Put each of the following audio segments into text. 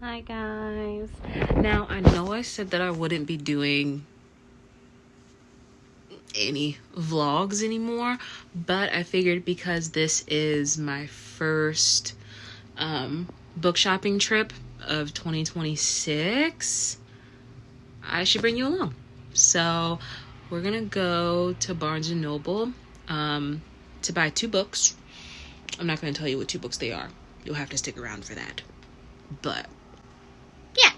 Hi guys. Now I know I said that I wouldn't be doing any vlogs anymore, but I figured because this is my first book shopping trip of 2026, I should bring you along. So we're gonna go to Barnes and Noble to buy 2 books. I'm not gonna tell you what 2 books they are. You'll have to stick around for that. But yeah.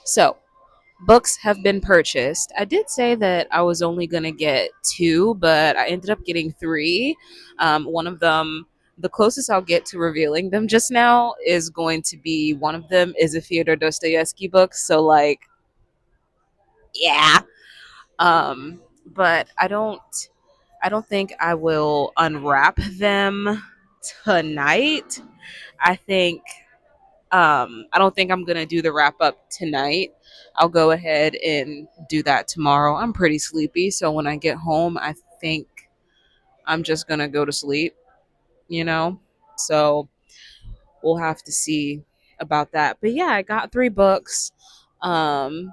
So books have been purchased. I did say that I was only going to get 2, but I ended up getting 3. One of them, the closest I'll get to revealing them just now, is going to be one of them is a Fyodor Dostoevsky book. So, like, yeah. But I don't think I will unwrap them tonight. I think I don't think I'm gonna do the wrap up tonight. I'll go ahead and do that tomorrow. I'm pretty sleepy, so when I get home, I think I'm just gonna go to sleep, you know? So we'll have to see about that. But yeah, I got 3 books. Um,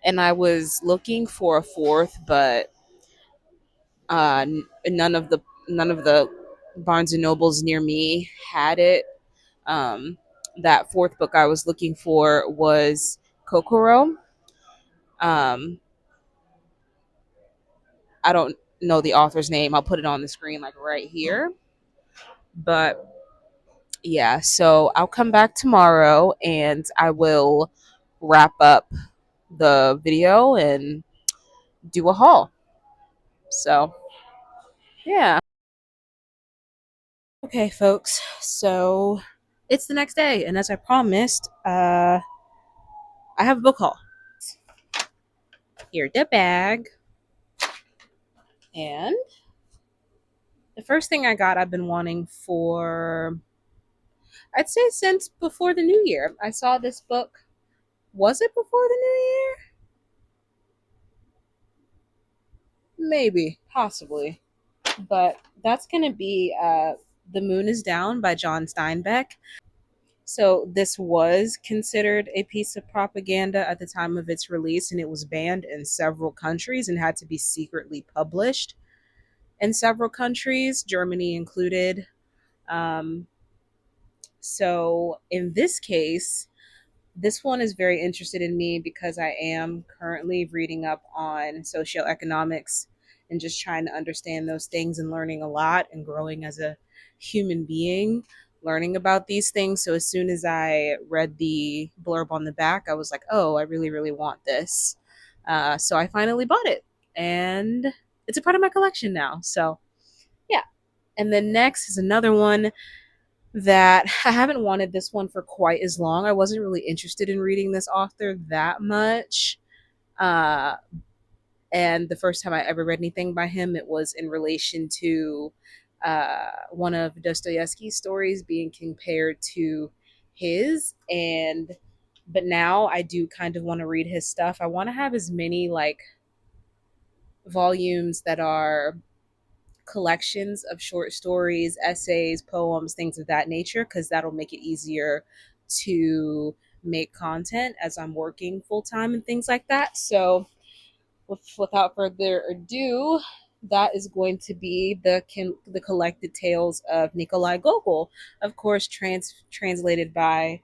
and I was looking for a fourth, but none of the Barnes and Nobles near me had it. Um, that fourth book I was looking for was Kokoro. Um, I don't know the author's name. I'll put it on the screen like right here. But yeah, so I'll come back tomorrow and I will wrap up the video and do a haul. So yeah. Okay, folks. So it's the next day, and as I promised, I have a book haul. Here's the bag. And the first thing I got, I've been wanting for, I'd say, since before the new year. I saw this book. Was it before the new year? Maybe, possibly. But that's going to be The Moon is Down by John Steinbeck. So this was considered a piece of propaganda at the time of its release, and it was banned in several countries and had to be secretly published in several countries, Germany included. Um, so in this case, this one is very interested in me because I am currently reading up on socioeconomics and just trying to understand those things and learning a lot and growing as a human being, learning about these things. So as soon as I read the blurb on the back, I was like, oh, I really, really want this. So I finally bought it and it's a part of my collection now. So yeah. And then next is another one that I haven't wanted this one for quite as long. I wasn't really interested in reading this author that much. Uh, and the first time I ever read anything by him, it was in relation to one of Dostoevsky's stories being compared to his. But now I do kind of want to read his stuff. I want to have as many like volumes that are collections of short stories, essays, poems, things of that nature, because that'll make it easier to make content as I'm working full time and things like that. So, without further ado, that is going to be the collected tales of Nikolai Gogol, of course, translated by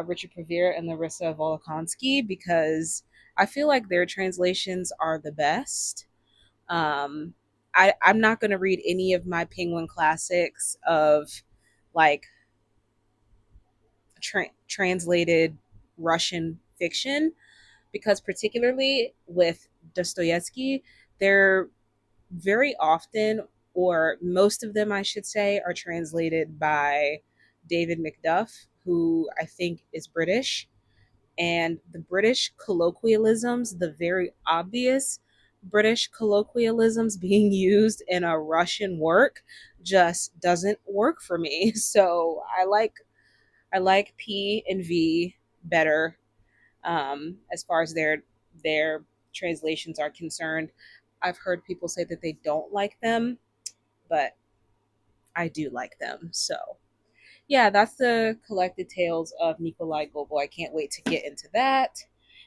Richard Prevere and Larissa Volokhonsky, because I feel like their translations are the best. um, I'm not going to read any of my Penguin classics of like translated Russian fiction, because particularly with Dostoevsky, they're very often, or most of them, I should say, are translated by David Macduff, who I think is British. And the British colloquialisms, the very obvious British colloquialisms being used in a Russian work, just doesn't work for me. So I like P and V better, as far as their translations are concerned. I've heard people say that they don't like them, but I do like them. So yeah, that's the collected tales of Nikolai Gogol. I can't wait to get into that.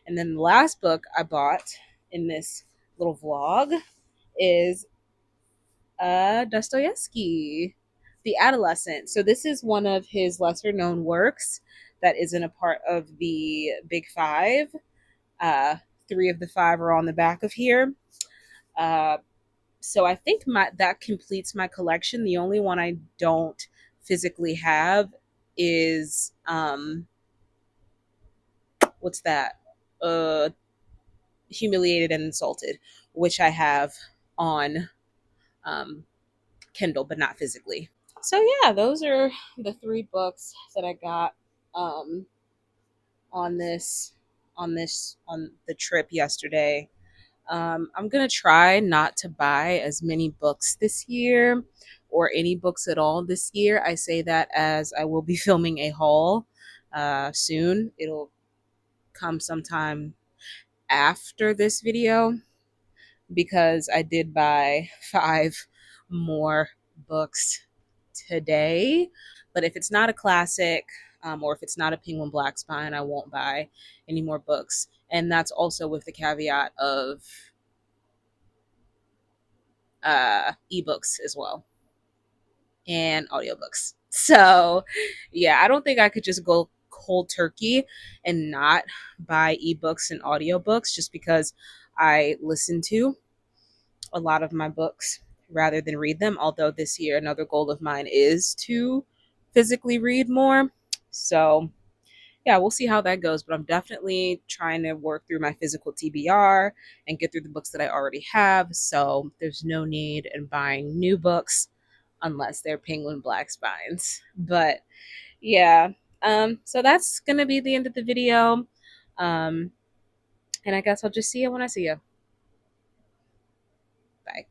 And then the last book I bought in this little vlog is Dostoevsky, The Adolescent. So this is one of his lesser known works that isn't a part of the Big Five. Uh, three of the five are on the back of here. Uh, so I think that completes my collection. The only one I don't physically have is what's that? Uh, Humiliated and Insulted, which I have on um, Kindle, but not physically. So yeah, those are the three books that I got um, on on the trip yesterday. I'm gonna try not to buy as many books this year, or any books at all this year. I say that as I will be filming a haul soon. It'll come sometime after this video, because I did buy five more books today. But if it's not a classic, or if it's not a Penguin Black Spine, I won't buy any more books. And that's also with the caveat of ebooks as well, and audiobooks. So yeah, I don't think I could just go cold turkey and not buy ebooks and audiobooks, just because I listen to a lot of my books rather than read them. Although this year, another goal of mine is to physically read more. So yeah, we'll see how that goes. But I'm definitely trying to work through my physical TBR and get through the books that I already have. So there's no need in buying new books unless they're Penguin Black Spines. But yeah, so that's gonna be the end of the video. Um, and I guess I'll just see you when I see you. Bye.